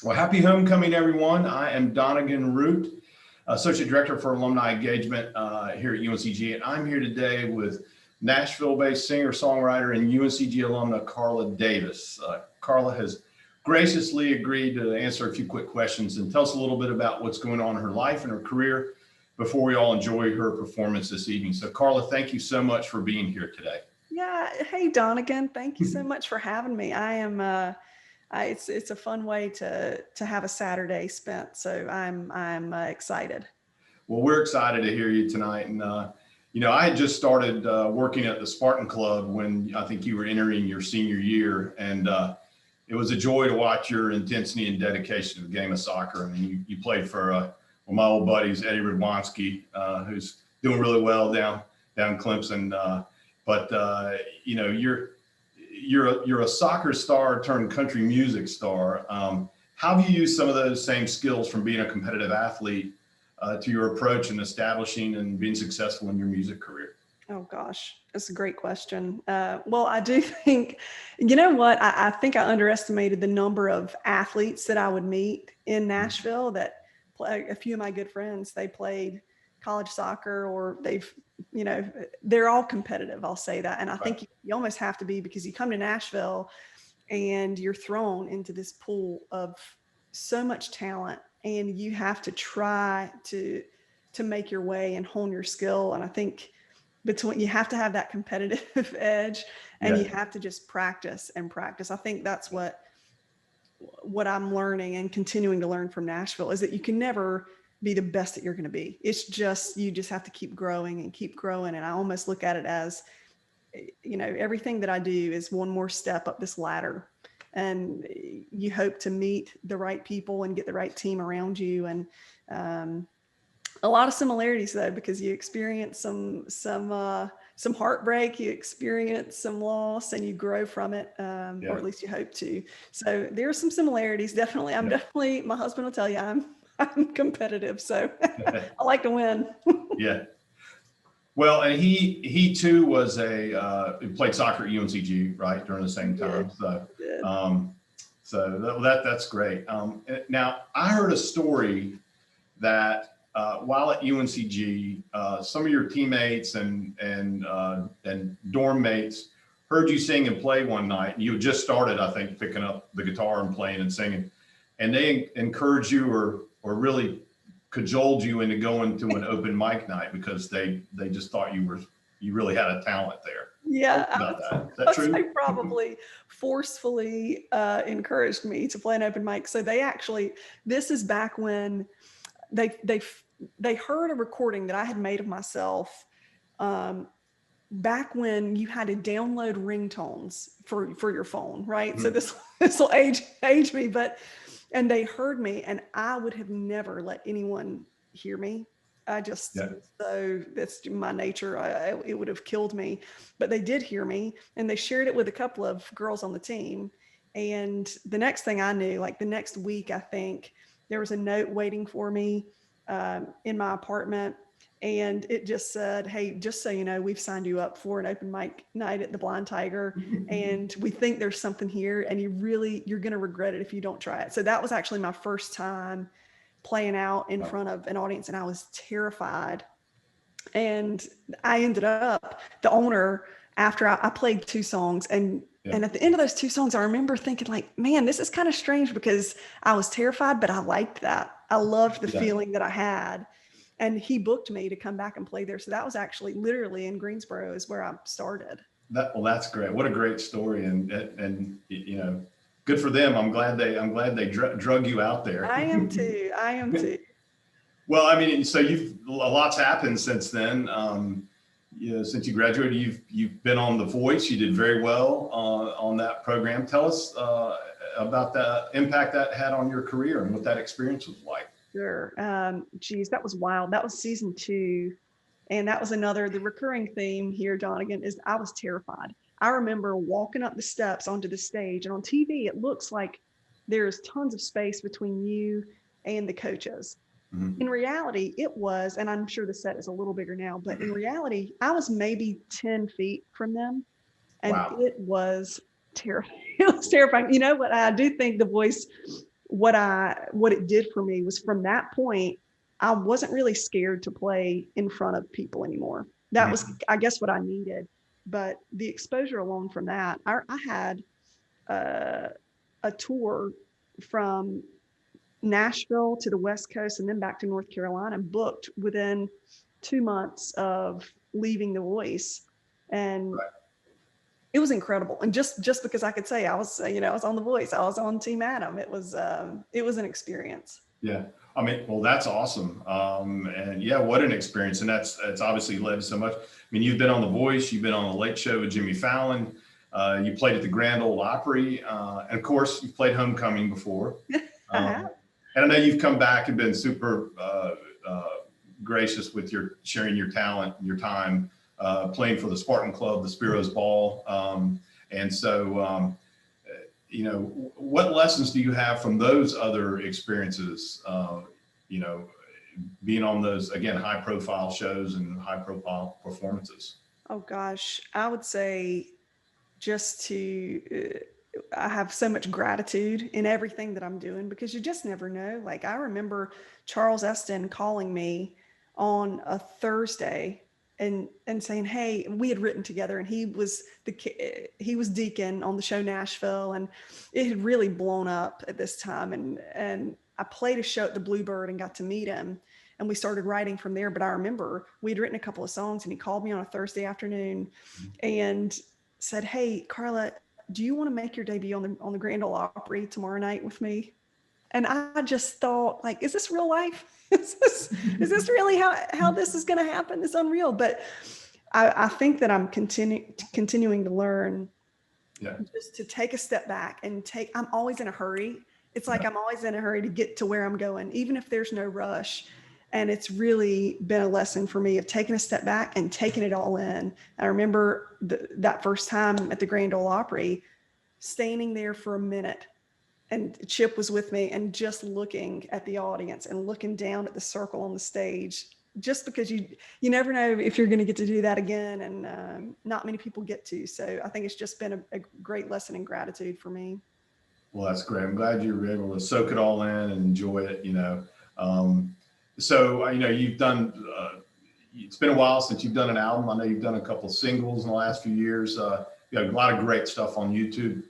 Well, happy homecoming, everyone. I am Donegan Root, Associate Director for Alumni Engagement here at UNCG, and I'm here today with Nashville-based singer-songwriter and UNCG alumna Karla Davis. Karla has graciously agreed to answer a few quick questions and tell us a little bit about what's going on in her life and her career before we all enjoy her performance this evening. So Karla, thank you so much for being here today. Yeah. Hey, Donegan, thank you so much for having me. I am, it's a fun way to have a Saturday spent. So I'm excited. Well, we're excited to hear you tonight. And, I had just started working at the Spartan Club when I think you were entering your senior year. And it was a joy to watch your intensity and dedication to the game of soccer. I mean, you played for one of my old buddies, Eddie Radwanski, who's doing really well down Clemson. But you're a soccer star turned country music star. How have you used some of those same skills from being a competitive athlete to your approach in establishing and being successful in your music career? Oh gosh, that's a great question. Well, I do think, you know what, I think I underestimated the number of athletes that I would meet in Nashville. That a few of my good friends, they played college soccer, or they're all competitive. I'll say that. And I think you almost have to be, because you come to Nashville and you're thrown into this pool of so much talent, and you have to try to make your way and hone your skill. And I think you have to have that competitive edge, and you have to just practice and practice. I think that's what I'm learning and continuing to learn from Nashville, is that you can never be the best that you're going to be. It's just, you just have to keep growing and keep growing. And I almost look at it as, everything that I do is one more step up this ladder, and you hope to meet the right people and get the right team around you. And a lot of similarities though, because you experience some heartbreak, you experience some loss, and you grow from it, or at least you hope to. So there are some similarities. Definitely. Definitely, my husband will tell you I'm competitive, so I like to win. Yeah. Well, and he too was he played soccer at UNCG, right, during the same time. So that's great. Now I heard a story that while at UNCG, some of your teammates and dorm mates heard you sing and play one night. You had just started, I think, picking up the guitar and playing and singing, and they encouraged you or really cajoled you into going to an open mic night because they just thought you really had a talent there. Yeah, Is that true? They probably forcefully encouraged me to play an open mic. So this is back when they heard a recording that I had made of myself, back when you had to download ringtones for your phone, right? So this will age me, and they heard me, and I would have never let anyone hear me. So that's my nature. It would have killed me, but they did hear me, and they shared it with a couple of girls on the team. And the next thing I knew, like the next week, I think there was a note waiting for me in my apartment. And it just said, "Hey, just so you know, we've signed you up for an open mic night at the Blind Tiger. And we think there's something here, and you're going to regret it if you don't try it." So that was actually my first time playing out in front of an audience, and I was terrified. And I ended up, the owner, after I played 2 songs, and at the end of those 2 songs, I remember thinking like, man, this is kind of strange, because I was terrified, but I liked that. I loved the feeling that I had. And he booked me to come back and play there. So that was actually literally in Greensboro is where I started. That's great. What a great story. And good for them. I'm glad they drug you out there. I am too. Well, I mean, so a lot's happened since then. Since you graduated, you've been on The Voice. You did very well on that program. Tell us about the impact that had on your career and what that experience was like. Sure. Geez, that was wild. That was season 2. And that was the recurring theme here, Donegan, is I was terrified. I remember walking up the steps onto the stage, and on TV, it looks like there's tons of space between you and the coaches. Mm-hmm. In reality, it was, and I'm sure the set is a little bigger now, but in reality, I was maybe 10 feet from them. And It was terrifying. It was terrifying. You know what? I do think The Voice what it did for me was from that point, I wasn't really scared to play in front of people anymore. That was, I guess, what I needed. But the exposure alone from that, I had uh, a tour from Nashville to the West Coast and then back to North Carolina, booked within 2 months of leaving The Voice. And it was incredible. And just because I could say I was, I was on The Voice, I was on Team Adam, it was an experience. Yeah. I mean, well, that's awesome. And yeah, what an experience. And that's obviously led to so much. I mean, you've been on The Voice, you've been on The Late Show with Jimmy Fallon, you played at the Grand Ole Opry. And of course, you've played Homecoming before. And I know you've come back and been super gracious with sharing your talent, your time, playing for the Spartan Club, the Spiro's Ball. And so, what lessons do you have from those other experiences, being on those, again, high profile shows and high profile performances? Oh gosh, I would say just I have so much gratitude in everything that I'm doing, because you just never know. Like, I remember Charles Eston calling me on a Thursday and saying, hey, we had written together, and he was Deacon on the show Nashville, and it had really blown up at this time. And I played a show at the Bluebird and got to meet him, and we started writing from there. But I remember we'd written a couple of songs, and he called me on a Thursday afternoon and said, hey, Karla, do you want to make your debut on the Grand Ole Opry tomorrow night with me? And I just thought, like, is this real life? Is this really how this is going to happen? It's unreal. But I think that I'm continuing to learn, just to take a step back and I'm always in a hurry. It's like I'm always in a hurry to get to where I'm going, even if there's no rush. And it's really been a lesson for me of taking a step back and taking it all in. I remember that first time at the Grand Ole Opry, standing there for a minute, and Chip was with me, and just looking at the audience and looking down at the circle on the stage, just because you never know if you're going to get to do that again. And not many people get to. So I think it's just been a great lesson in gratitude for me. Well, that's great. I'm glad you were able to soak it all in and enjoy it, So, you've done, it's been a while since you've done an album. I know you've done a couple of singles in the last few years. You got a lot of great stuff on YouTube.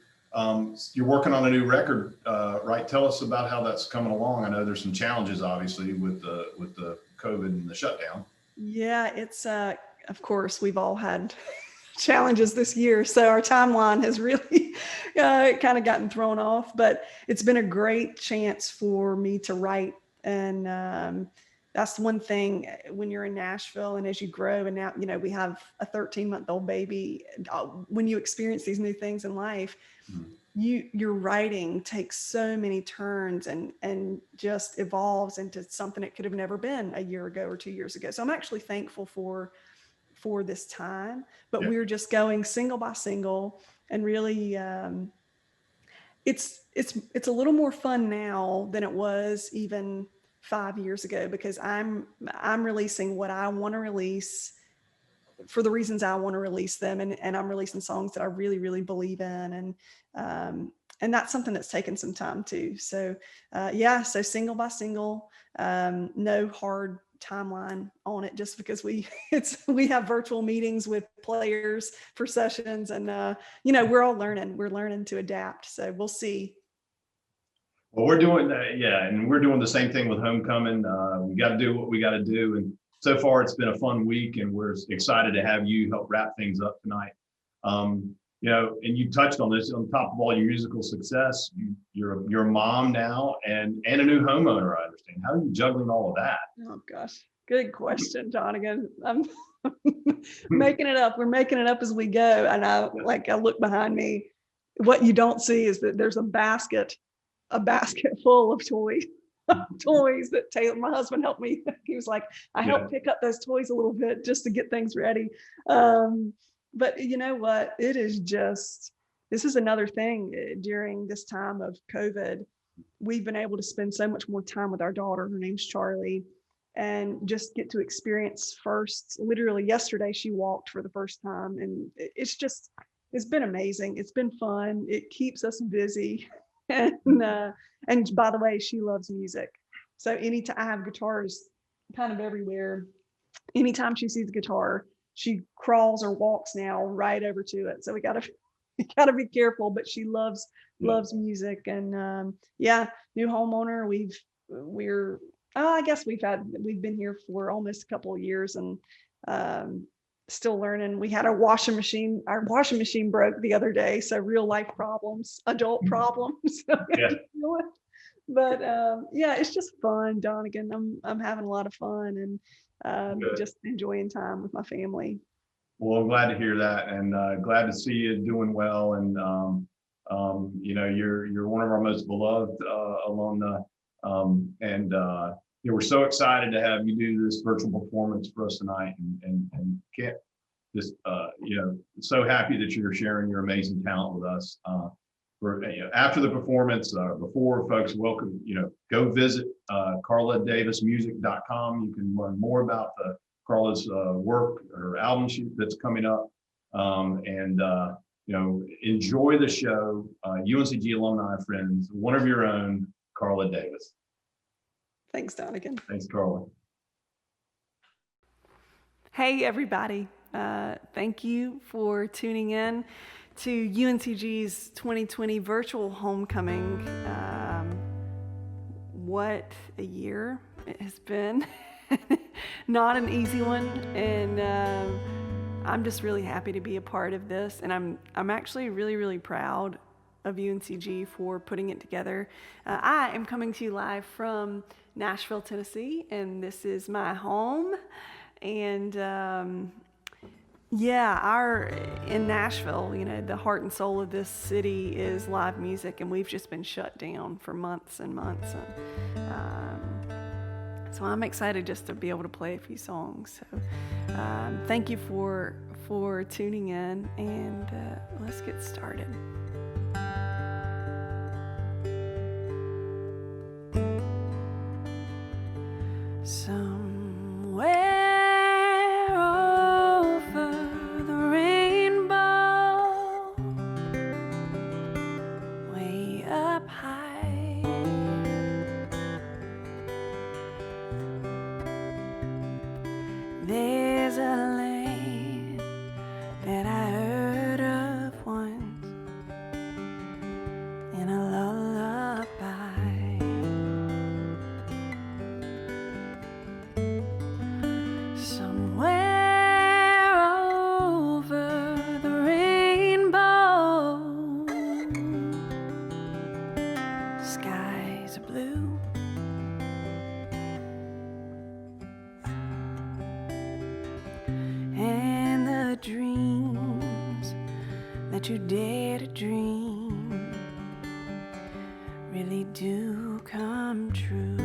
You're working on a new record, right? Tell us about how that's coming along. I know there's some challenges, obviously, with the COVID and the shutdown. Yeah, it's, of course, we've all had challenges this year. So our timeline has really kind of gotten thrown off, but it's been a great chance for me to write. And that's one thing when you're in Nashville and as you grow, and now, we have a 13-month-old baby, when you experience these new things in life, your writing takes so many turns and just evolves into something it could have never been a year ago or 2 years ago. So I'm actually thankful for this time, but we're just going single by single, and really, it's a little more fun now than it was even 5 years ago, because I'm releasing what I want to release for the reasons I want to release them. And I'm releasing songs that I really, really believe in. And that's something that's taken some time too. So, so single by single, no hard timeline on it, just because we have virtual meetings with players for sessions, and we're learning to adapt. So we'll see. Well, we're doing and we're doing the same thing with Homecoming. We got to do what we got to do, and so far it's been a fun week, and we're excited to have you help wrap things up tonight. And you touched on this. On top of all your musical success, you're a mom now and a new homeowner, I understand. How are you juggling all of that? Oh gosh, good question, John. Again, I'm making it up. We're making it up as we go. And I look behind me. What you don't see is that there's a basket full of toys. Toys that Taylor, my husband, helped me. He was like, I helped pick up those toys a little bit just to get things ready. But you know what? This is another thing during this time of COVID. We've been able to spend so much more time with our daughter. Her name's Charlie, and just get to experience first. Literally yesterday, she walked for the first time, and it's been amazing. It's been fun. It keeps us busy. And by the way, she loves music. So anytime I have guitars kind of everywhere, anytime she sees a guitar, she crawls or walks now right over to it. So we gotta we gotta be careful. But she loves music, and yeah, new homeowner. We're I guess we've been here for almost a couple of years, and um, still learning. We had our washing machine broke the other day, so real life problems, adult problems. So we have Yeah. to deal with. But yeah, it's just fun, Donegan. I'm having a lot of fun, and Good. just enjoying time with my family. Well, I'm glad to hear that, and glad to see you doing well. And you're one of our most beloved alumni, and we're so excited to have you do this virtual performance for us tonight, and can't just so happy that you're sharing your amazing talent with us. After the performance, before folks, welcome, go visit karladavismusic.com. You can learn more about Karla's work, her album shoot that's coming up, and enjoy the show. UNCG alumni friends, one of your own, Karla Davis. Thanks, Donegan. Thanks, Karla. Hey, everybody. Thank you for tuning in to UNCG's 2020 virtual homecoming. What a year it has been. Not an easy one, and I'm just really happy to be a part of this, and I'm actually really, really proud of UNCG for putting it together. I am coming to you live from Nashville, Tennessee, and this is my home. And in Nashville, the heart and soul of this city is live music, and we've just been shut down for months and months. So I'm excited just to be able to play a few songs. So thank you for tuning in, and let's get started. Somewhere over the rainbow, way up high, there's a land that I heard of once in a lullaby. Somewhere over the rainbow, skies are blue. And the dreams that you dare to dream really do come true.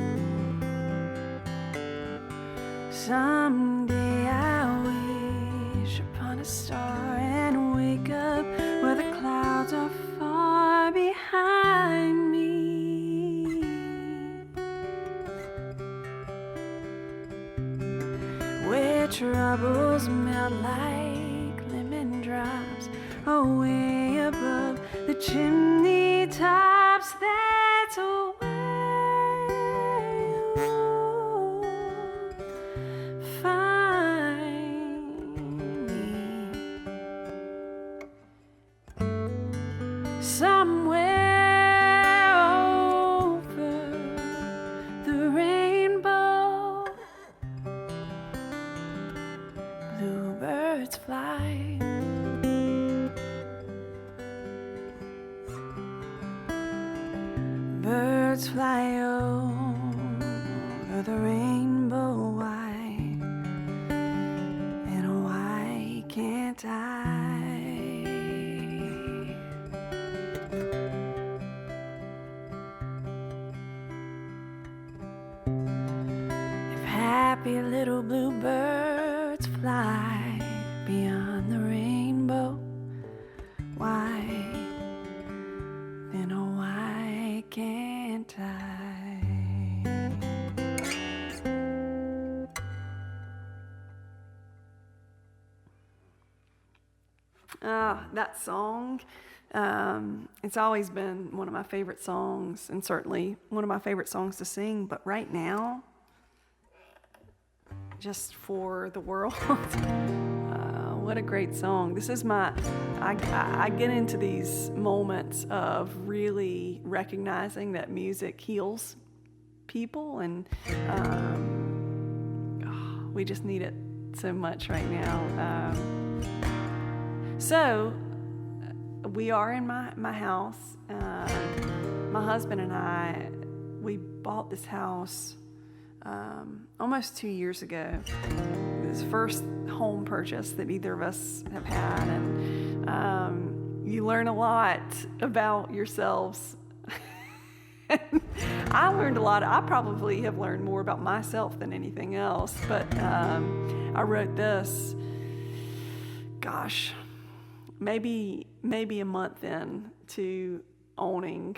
Someday I wish upon a star and wake up where the clouds are far behind me, where troubles melt like lemon drops away above the chimney tops. That's where you'll find me. Somewhere over the rainbow, bluebirds fly. Birds fly over the rainbow. Why, and why can't I? If happy little bluebirds fly beyond the rainbow, why, then oh, why can't I? That song, it's always been one of my favorite songs, and certainly one of my favorite songs to sing. But right now, just for the world, what a great song. This is I get into these moments of really recognizing that music heals people, and we just need it so much right now. So we are in my house. My husband and I, we bought this house almost 2 years ago. It was the first home purchase that either of us have had, and you learn a lot about yourselves. I learned a lot. I probably have learned more about myself than anything else, but I wrote this, gosh, maybe a month in to owning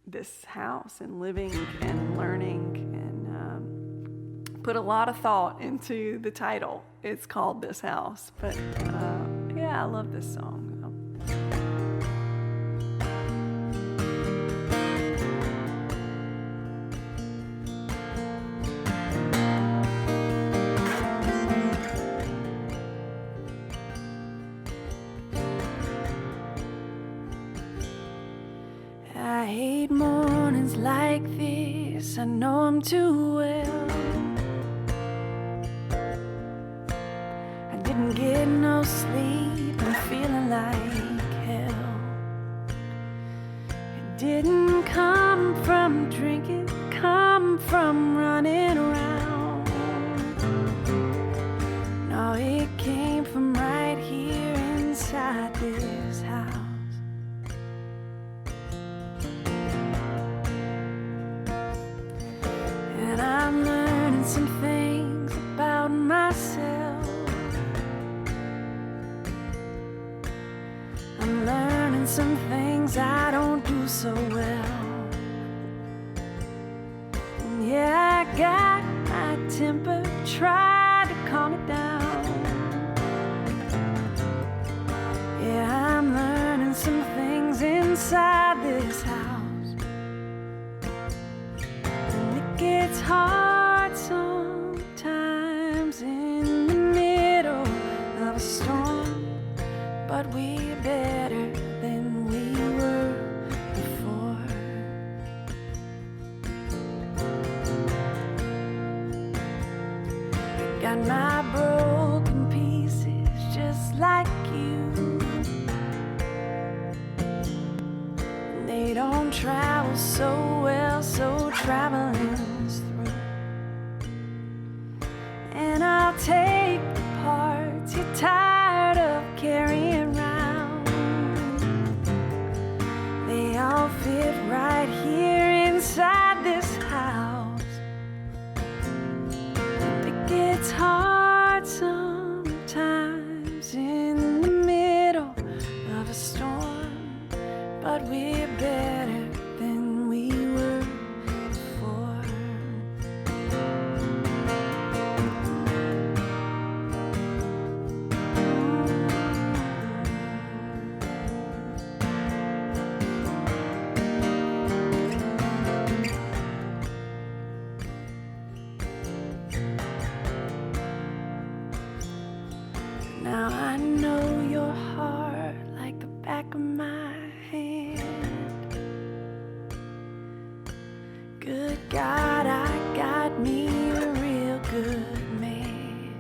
this house and living and learning, and put a lot of thought into the title. It's called This House, but yeah, I love this song. I hate mornings like this, I know I'm too well. I didn't get no sleep, I'm feeling like hell. It didn't come from drinking, come from running around. No, it came from right here inside this house. And I'm learning some things about myself. I'm learning some things I don't do so well. And yeah, I got my temper, tried to calm it down. Yeah, I'm learning some things inside this house. It's hard sometimes in the middle of a storm, but we're better than we were before. I got my broken pieces just like you. They don't travel so well, so traveling. And I'll take the parts you're tired of carrying around. They all fit right here inside this house. It gets hard sometimes in the middle of a storm, but we're better than we were before. Now I know your heart like the back of my hand. Good God, I got me a real good man.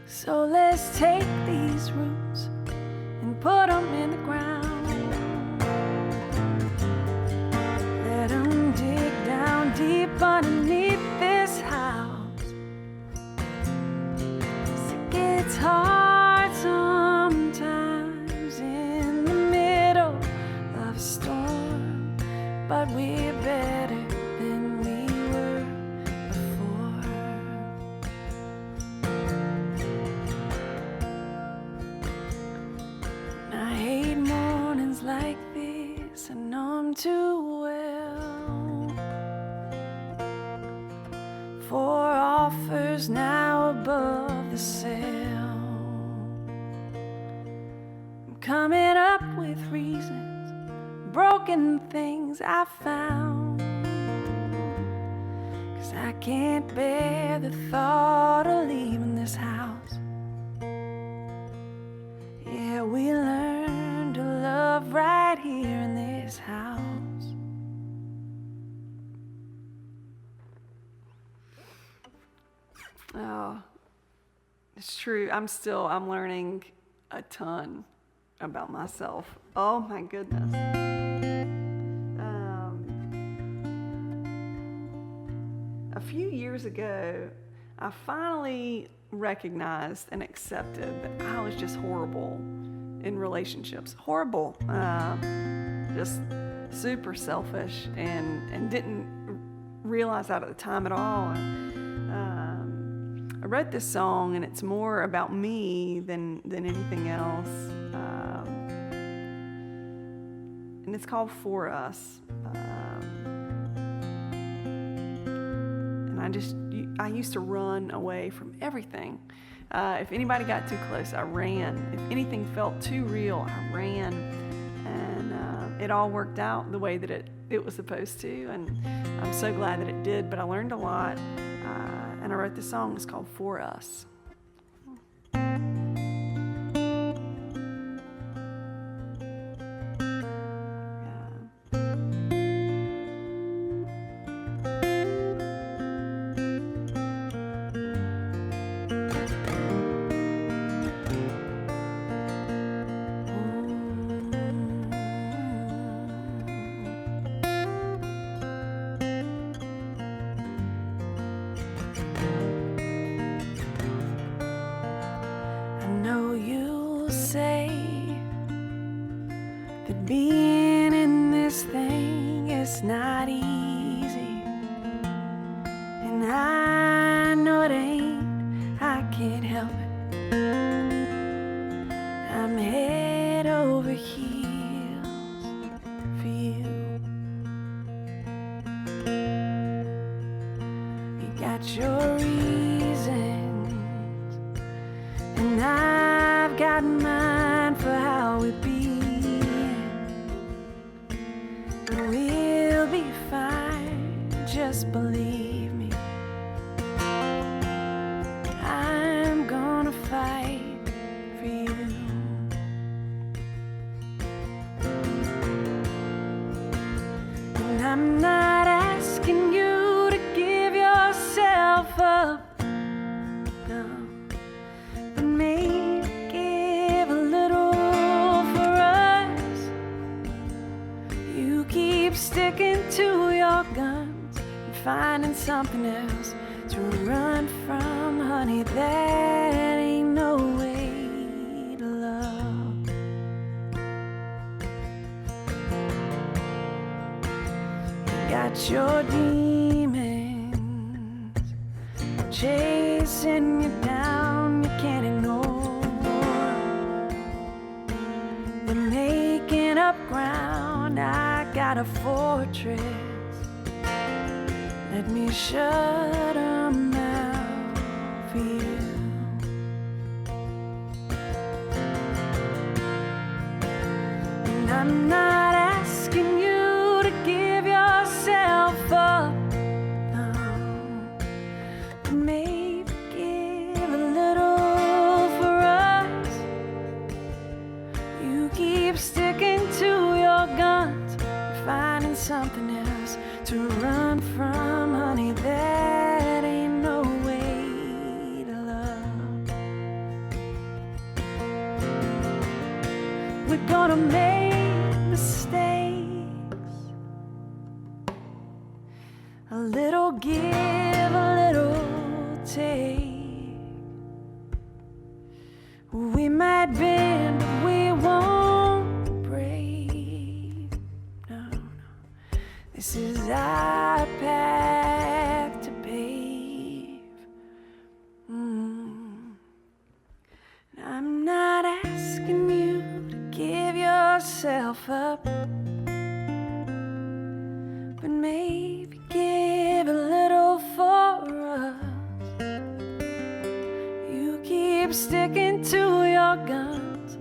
So let's take these roots and put them in the ground. Let them dig down deep underneath this house. It's hard sometimes in the middle of a storm, but we're better than we were before. And I hate mornings like this, I know I'm too well. For offers now above the cell. coming up with reasons, broken things I found. 'Cause I can't bear the thought of leaving this house. Yeah, we learned to love right here in this house. Oh, it's true. I'm learning a ton about myself. Oh my goodness. A few years ago, I finally recognized and accepted that I was just horrible in relationships. Horrible. Just super selfish and didn't realize that at the time at all. I wrote this song, and it's more about me than anything else. And it's called For Us. And I used to run away from everything. If anybody got too close, I ran. If anything felt too real, I ran. And it all worked out the way that it was supposed to. And I'm so glad that it did. But I learned a lot. And I wrote this song. It's called For Us. Being in this thing is not easy, and I know it ain't. I can't help it. I'm head over heels for you. You got your reasons, and I've got mine for how we be. We'll be fine, just believe me. I'm gonna fight for you. And I'm not asking you to give yourself up, no, but maybe give a little for us. You keep sticking to your guns and finding something else to run from, honey. That ain't no way to love. You got your demons chasing you down, you can't ignore. They're making up ground. I got a fortress. Let me shut 'em out for you. And I'm not asking you to give yourself up, no, but maybe give a little for us. You keep sticking to your guns, finding something else to run from, honey. That ain't no way to love. We're gonna make mistakes, a little give, a little take. We might bend, but we won't break. No, no. This is our path to pave. I'm not asking you to give yourself up, but maybe give a little for us. You keep sticking to your guns,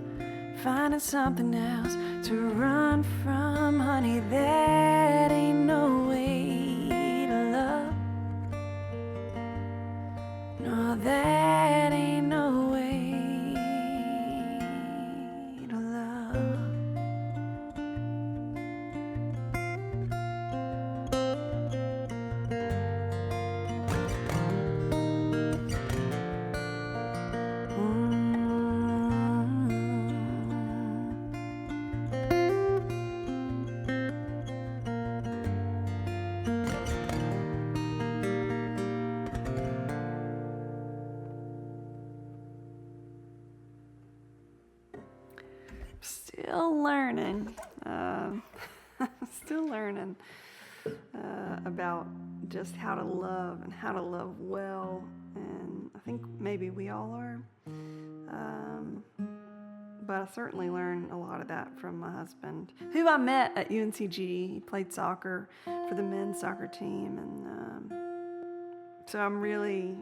finding something else to run from, honey. That ain't no way to love. No, that ain't no way to love. Still learning, still learning about just how to love and how to love well, and I think maybe we all are, but I certainly learned a lot of that from my husband, who I met at UNCG. He played soccer for the men's soccer team, and so I'm really,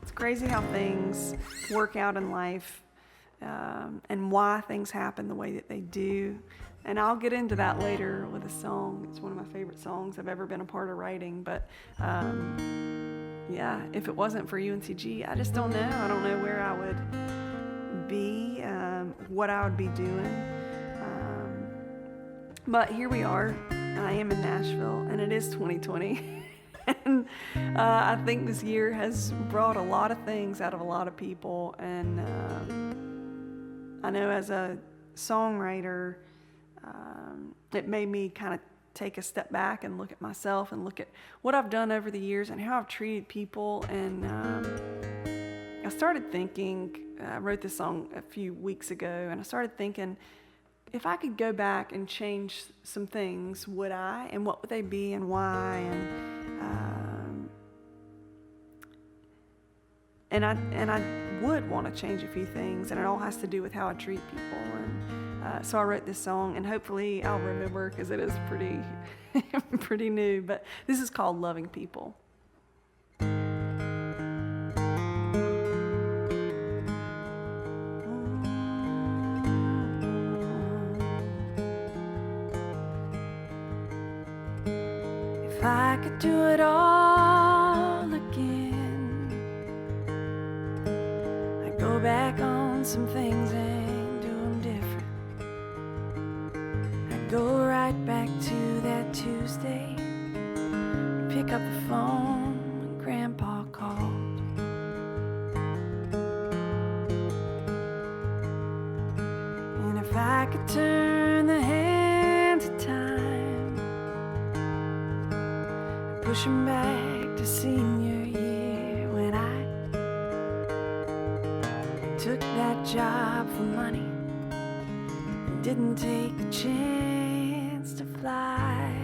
it's crazy how things work out in life. And why things happen the way that they do. And I'll get into that later with a song. It's one of my favorite songs I've ever been a part of writing. But yeah, if it wasn't for UNCG, I just don't know. I don't know where I would be, what I would be doing. But here we are. I am in Nashville, and it is 2020. And I think this year has brought a lot of things out of a lot of people. And I know as a songwriter, it made me kind of take a step back and look at myself and look at what I've done over the years and how I've treated people. And I started thinking, I wrote this song a few weeks ago, and I started thinking, if I could go back and change some things, would I? And what would they be and why? And I would want to change a few things, and it all has to do with how I treat people. And so I wrote this song, and hopefully I'll remember, because it is pretty new. But this is called Loving People. If I could do it all again, I'd go back on some things and do them different. I'd go right back to that Tuesday, pick up the phone when Grandpa called. And if I could turn the hands of time, push him back to senior year, when I took that job for money and didn't take the chance to fly.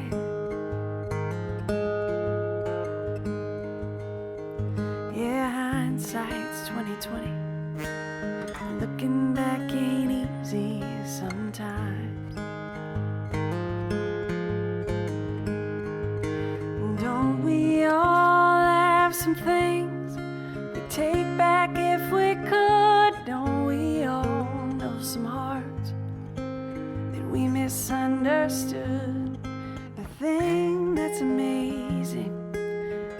Yeah, hindsight's 20/20. Looking back ain't easy sometimes. Don't we all have some things we'd take back if we could? Don't we all know some hearts that we misunderstood? The thing that's amazing,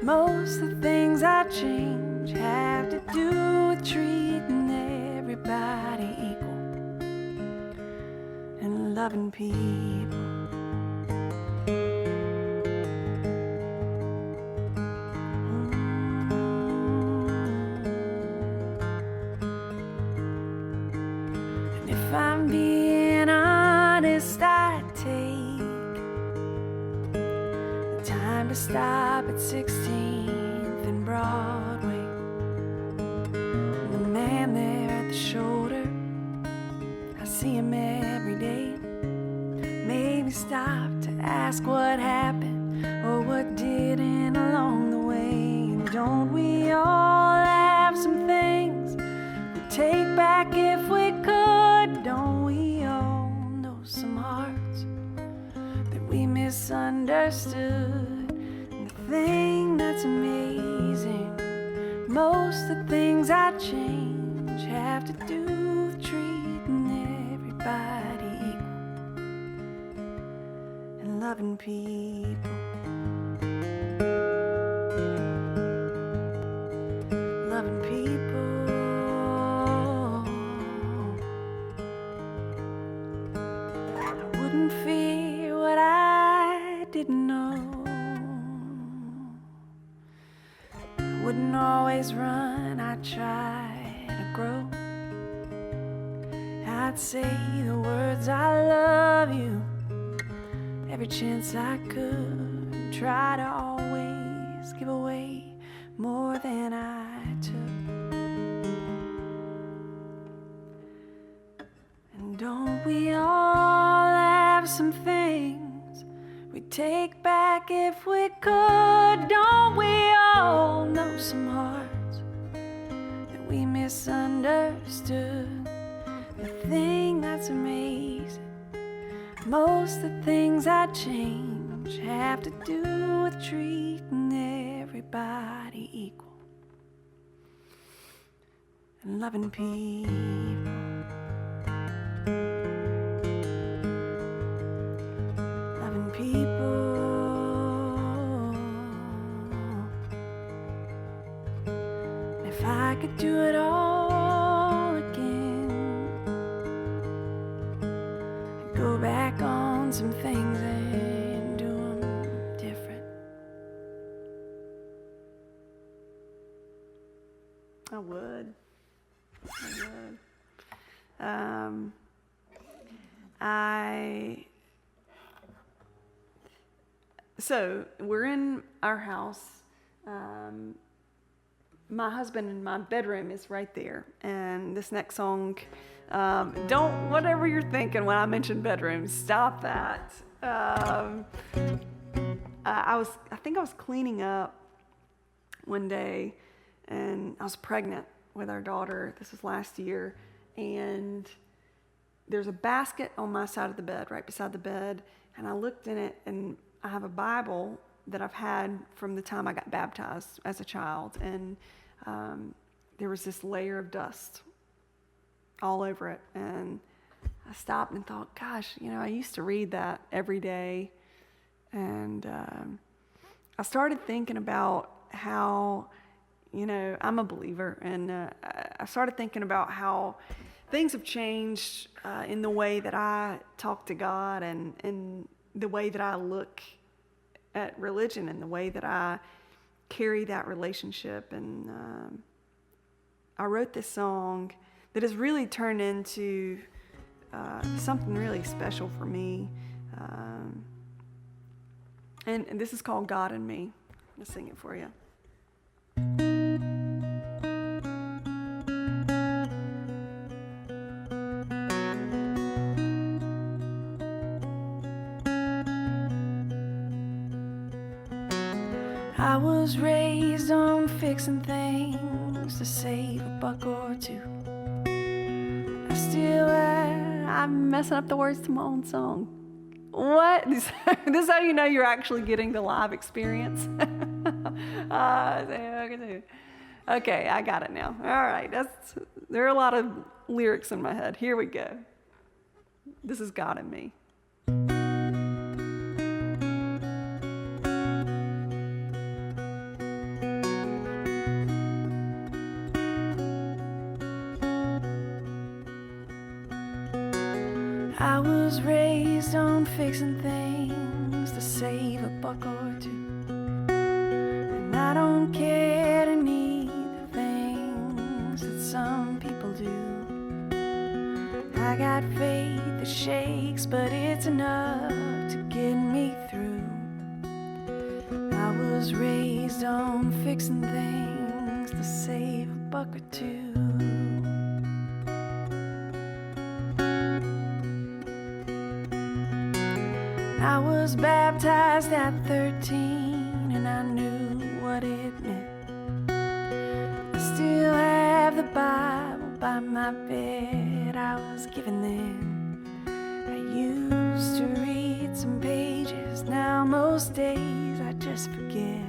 most of the things I change have to do with treating everybody equal and loving people. If I'm being honest, I take the time to stop at 16th and Broadway. And the man there at the shoulder, I see him every day. Maybe stop to ask what happened or what didn't along the way. And don't we all have some things we'd take back if we could? Don't we all know some hearts that we misunderstood? And the thing that's amazing, most of the things I change have to do loving people. Loving people. I wouldn't fear what I didn't know. I wouldn't always run, I'd try to grow. I'd say the words I love you every chance I could. Try to always give away more than I took. And don't we all have some things we'd take back if we could? Don't we all know some hearts that we misunderstood? The thing that's amazing, most of the things I change have to do with treating everybody equal and loving people. Loving people. If I could do it all again, I'd go back on some things and do them different. I would. So we're in our house. My husband and my bedroom is right there. And this next song, don't, whatever you're thinking when I mention bedrooms, stop that. I think I was cleaning up one day, and I was pregnant with our daughter. This was last year. And there's a basket on my side of the bed, right beside the bed. And I looked in it, and I have a Bible that I've had from the time I got baptized as a child. And there was this layer of dust all over it. And I stopped and thought, gosh, I used to read that every day. And I started thinking about how, I'm a believer. And I started thinking about how things have changed in the way that I talk to God and the way that I look at religion and the way that I carry that relationship. And I wrote this song that has really turned into something really special for me. And this is called God and Me. I'm going to sing it for you. I was raised on fixing things to save a buck or two. I'm messing up the words to my own song. What? This is how you know you're actually getting the live experience. Okay, I got it now. All right, there are a lot of lyrics in my head. Here we go. This is God and Me. I was raised on fixing things to save a buck or two. And I don't care to need the things that some people do. I got faith that shakes, but it's enough to get me through. I was raised on fixing things to save a buck or two. I was baptized at 13 and I knew what it meant. I still have the Bible by my bed I was given then. I used to read some pages, now most days I just forget.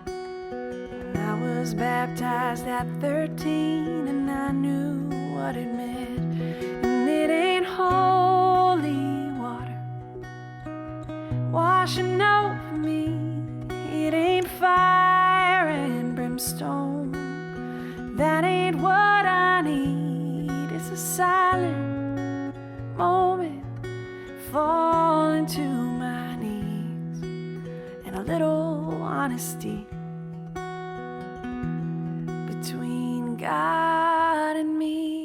When I was baptized at 13 and I knew what it meant. And it ain't holy washing over me. It ain't fire and brimstone, that ain't what I need. It's a silent moment, falling to my knees, and a little honesty between God and me.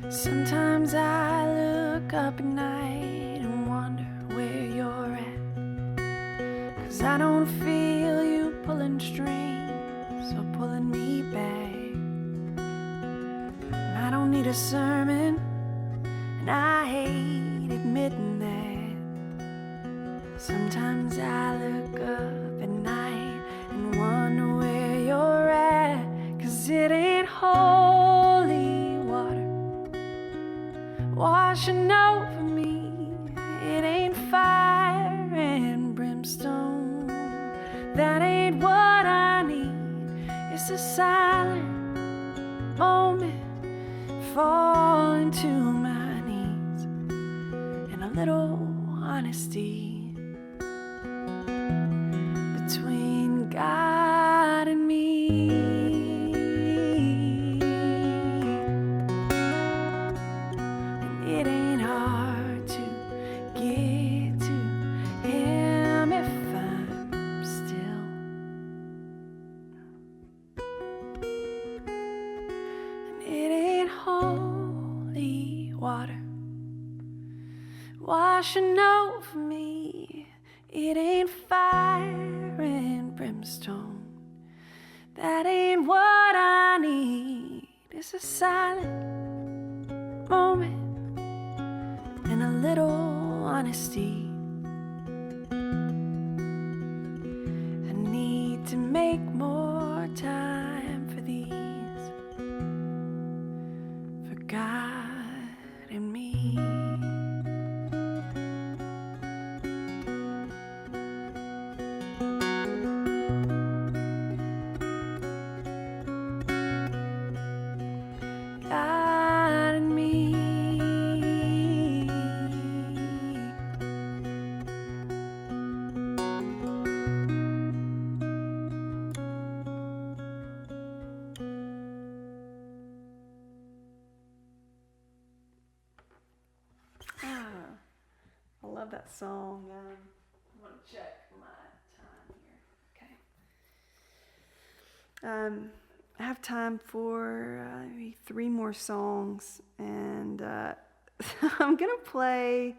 Sometimes I look up at night and wonder where you're at, 'cause I don't feel you pulling strings or pulling me back. And I don't need a sermon, and I hate admitting that. Sometimes I look up at night and wonder where you're at, 'cause it ain't holy water washing over me. It ain't fire and brimstone, that ain't what I need. It's a silent moment, falling to my knees, and a little honesty between God and me. It ain't hard to get to Him if I'm still. And it ain't holy water washing over me. It ain't fire and brimstone, that ain't what I need. It's a silent moment and a little honesty. I need to make more time for these, for God and me. God and me. I love that song. I'm going to check my time here. Okay. I have time for maybe 3 more songs, and I'm going to play,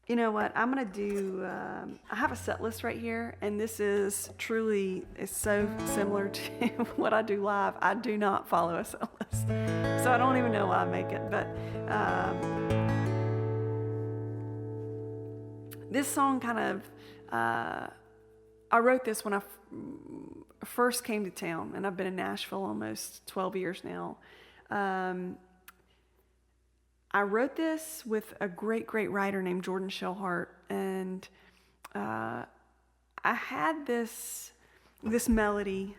you know what, I'm going to do, I have a set list right here, and this is truly, it's so similar to what I do live. I do not follow a set list, so I don't even know why I make it, but this song kind of, I wrote this when I first came to town, and I've been in Nashville almost 12 years now. I wrote this with a great writer named Jordan Shellhart, and I had this melody.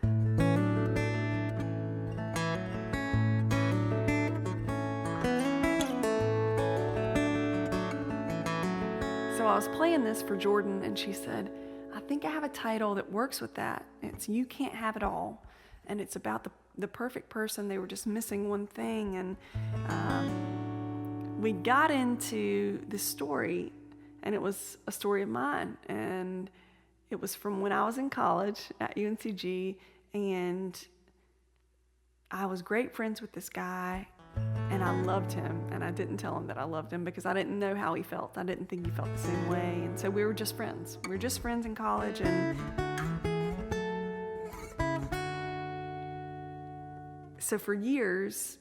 So I was playing this for Jordan, and she said, I think I have a title that works with that. It's You Can't Have It All. And it's about the perfect person. They were just missing one thing. And we got into this story, and it was a story of mine. And it was from when I was in college at UNCG. And I was great friends with this guy, and I loved him. And I didn't tell him that I loved him because I didn't know how he felt. I didn't think he felt the same way. And so we were just friends. We were just friends in college. And so for years,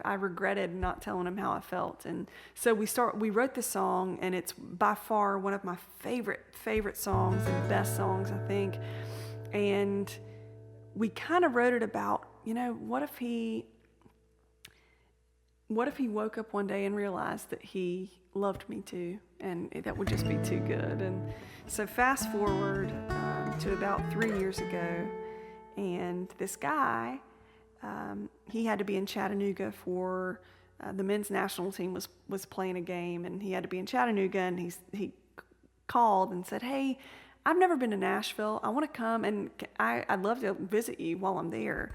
I regretted not telling him how I felt. And so we wrote this song, and it's by far one of my favorite songs and best songs, I think. And we kind of wrote it about, what if he what if he woke up one day and realized that he loved me too, and that would just be too good? And so fast forward to about 3 years ago, and this guy, he had to be in Chattanooga for the men's national team was playing a game, and he had to be in Chattanooga, and he called and said, "Hey, I've never been to Nashville. I want to come, and I'd love to visit you while I'm there."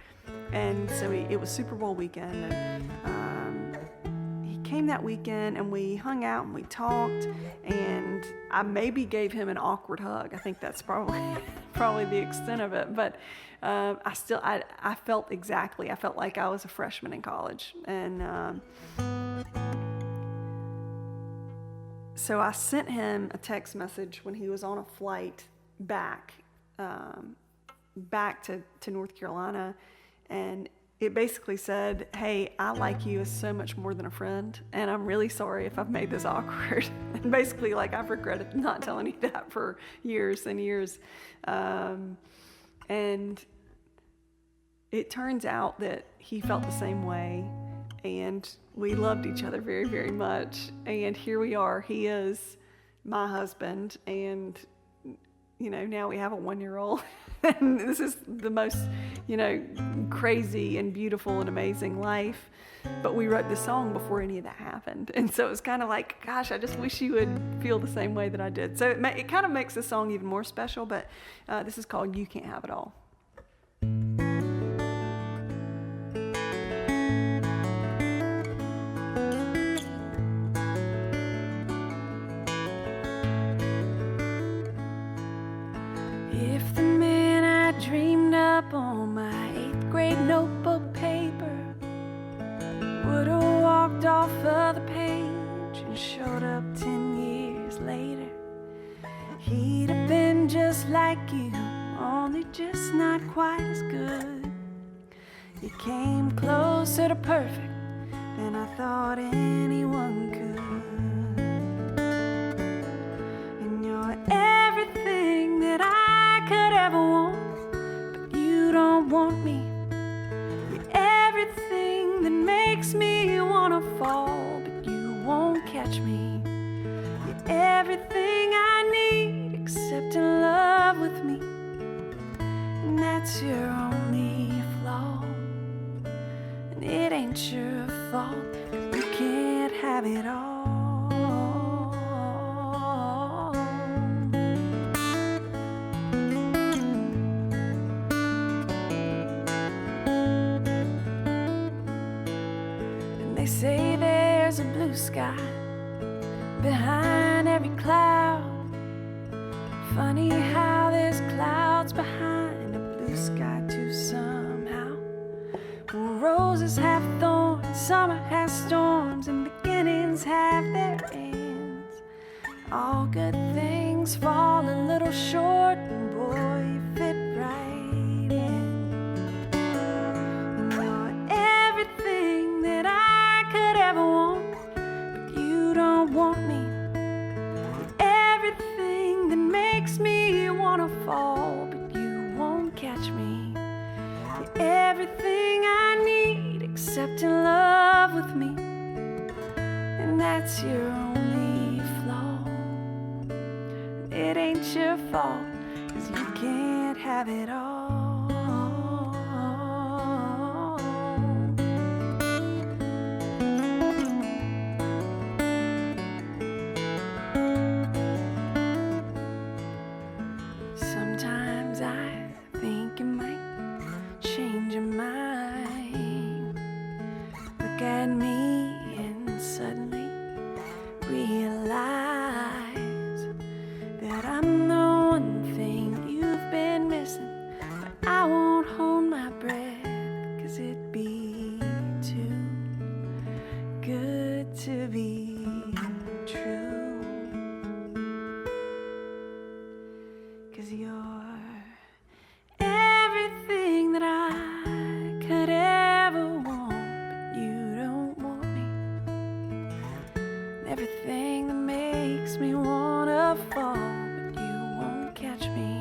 And so it was Super Bowl weekend, and he came that weekend, and we hung out and we talked, and I maybe gave him an awkward hug. I think that's probably the extent of it, but I felt I felt like I was a freshman in college, and so I sent him a text message when he was on a flight back to North Carolina, and it basically said, "Hey, I like you as so much more than a friend, and I'm really sorry if I've made this awkward." And basically, like, I've regretted not telling you that for years and years. And it turns out that he felt the same way, and we loved each other very, very much. And here we are. He is my husband, and now we have a 1-year-old. And this is the most, crazy and beautiful and amazing life. But we wrote this song before any of that happened. And so it was kind of like, gosh, I just wish you would feel the same way that I did. So it kind of makes the song even more special, but this is called "You Can't Have It All." If the man I dreamed up on my 8th grade notebook paper would have walked off of the page and showed up 10 years later, he'd have been just like you, only just not quite as good. You came closer to perfect than I thought anyone could. And you're everything that I could ever want, but you don't want me. You're everything that makes me wanna fall, but you won't catch me. You're everything I need except in love with me, and that's your only flaw. And it ain't your fault, 'cause you can't have it all. And they say there's a blue sky behind every cloud. Funny how there's clouds behind a blue sky too somehow. Well, roses have thorns, summer has storms, and beginnings have their ends. All good things fall a little short, and boy, you fit right in. And you're everything that I could ever want, but you don't want me. You're everything that makes me wanna fall, but you won't catch me. You're everything I need except in love with me, and that's your only flaw. And it ain't your fault, 'cause you can't have it all. Sometimes I think you might change your mind. Look at me and suddenly realize that I'm the one thing you've been missing. But I won't hold my breath, 'cause it'd be too good to be true. 'Cause you're everything that I could ever want, but you don't want me. Everything that makes me wanna fall, but you won't catch me.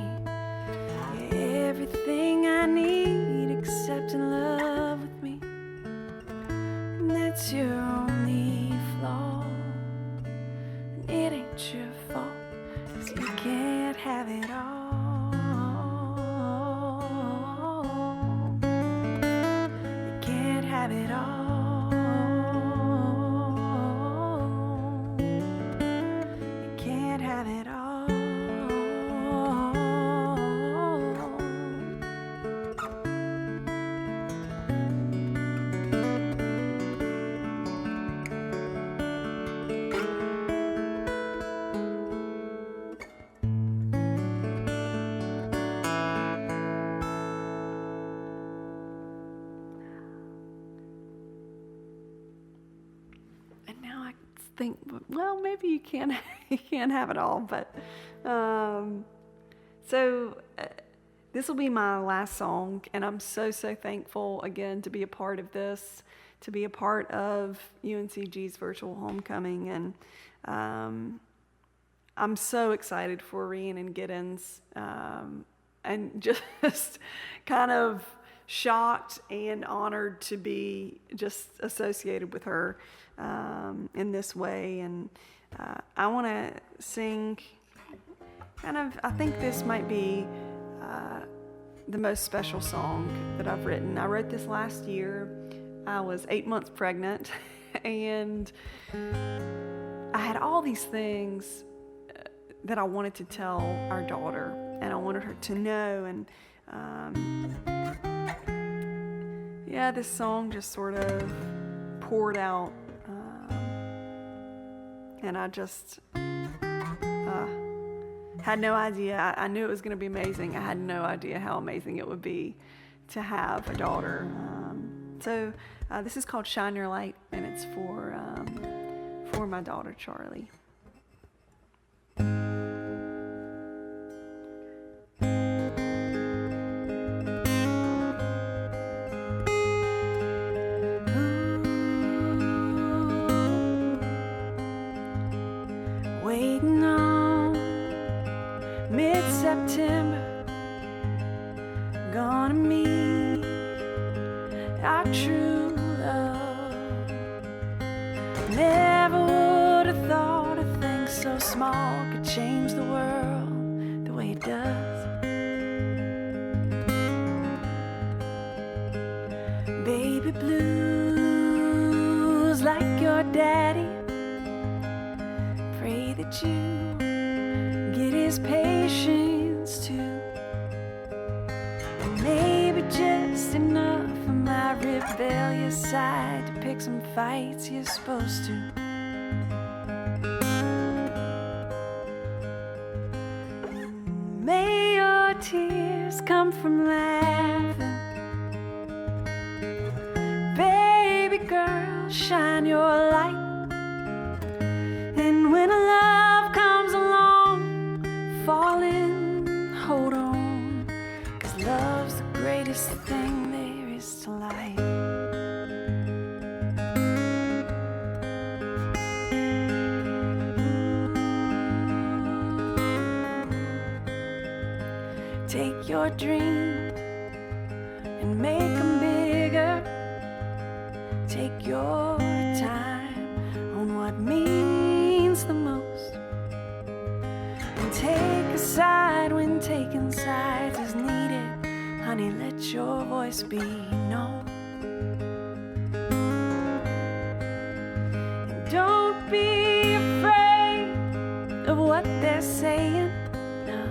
You're everything I need except in love with me, and that's it's your only flaw, and it ain't your fault, 'cause you can't have it all. You can't have it all. You can't have it all. And now I think, well, maybe you can't you can't have it all, but this will be my last song, and I'm so thankful again to be a part of this, to be a part of UNCG's virtual homecoming, and I'm so excited for Rhiannon Giddens, and just kind of shocked and honored to be just associated with her in this way. And I want to sing I think this might be the most special song that I've written. I wrote this last year. I was 8 months pregnant, and I had all these things that I wanted to tell our daughter, and I wanted her to know. And yeah, this song just sort of poured out, and I just had no idea. I knew it was going to be amazing. I had no idea how amazing it would be to have a daughter. So this is called Shine Your Light, and it's for my daughter, Charlie. Waiting on mid-September, gonna meet our true love. Never would have thought a thing so small could change the world the way it does. Baby blues like your daddy, pray that you get his patience too, and maybe just enough of my rebellious side to pick some fights you're supposed to. May your tears come from laughing, baby girl, shine your light. And when a love comes along, fall in, hold on, 'cause love's the greatest thing there is to life. Take your dreams and make them bigger. Take your time on what means the most, and take a side when taking sides is needed. Honey, let your voice be known. And don't be afraid of what they're saying. No,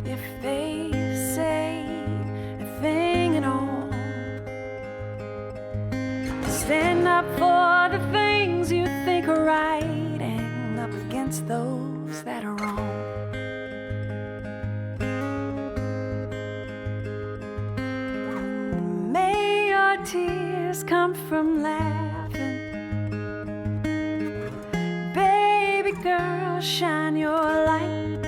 if they say a thing at all, stand up for the things you think are right, and up against those that are wrong. May your tears come from laughing, baby girl, shine your light.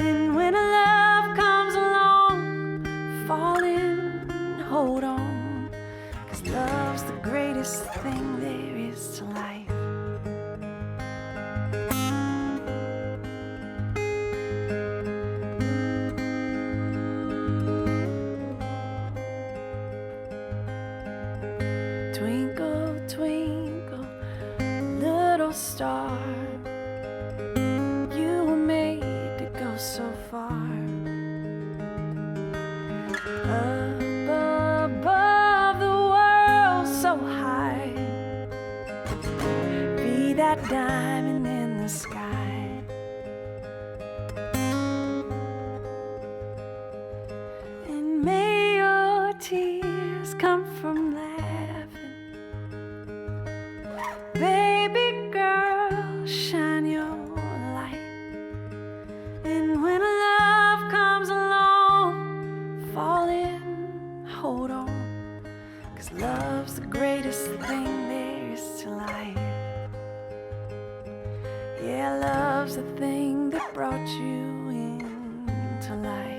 And when a love comes along, fall in, hold on, 'cause love's the greatest thing there is to life. Twinkle little star, you were made to go so far. Up above the world so high, be that diamond in the sky. And may your tears come from laughing. Baby girl, shine your light. And when love comes along, fall in, hold on, 'cause love's the greatest thing there is to life. Yeah, love's the thing that brought you into life.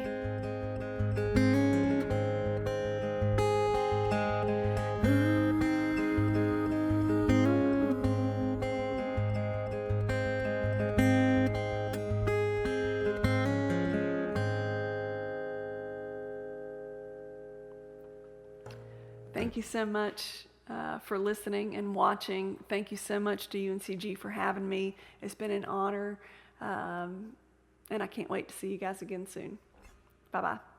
Thank you so much for listening and watching. Thank you so much to UNCG for having me. It's been an honor, and I can't wait to see you guys again soon. Bye-bye.